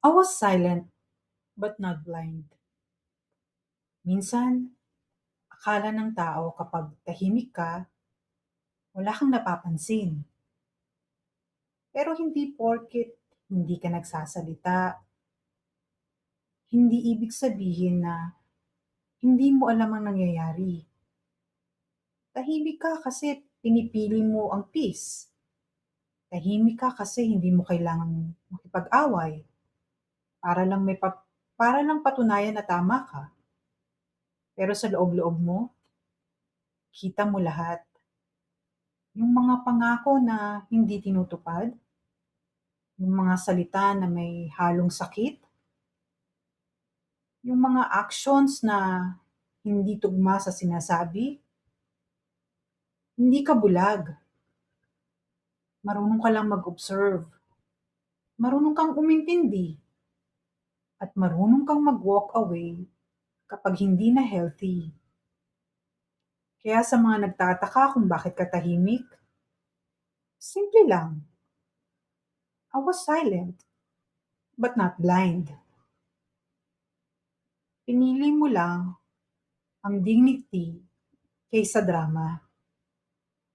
I was silent but not blind. Minsan, akala ng tao kapag tahimik ka, wala kang napapansin. Pero hindi porket hindi ka nagsasalita, hindi ibig sabihin na hindi mo alam ang nangyayari. Tahimik ka kasi pinipili mo ang peace. Tahimik ka kasi hindi mo kailangang makipag-away para lang para lang patunayan na tama ka. Pero sa loob-loob mo, kita mo lahat. Yung mga pangako na hindi tinutupad, yung mga salita na may halong sakit, yung mga actions na hindi tugma sa sinasabi, hindi ka bulag. Marunong ka lang mag-observe. Marunong kang umintindi. At marunong kang mag-walk away kapag hindi na healthy. Kaya sa mga nagtataka kung bakit ka tahimik, simple lang. I was silent, but not blind. Pinili mo lang ang dignity kaysa drama.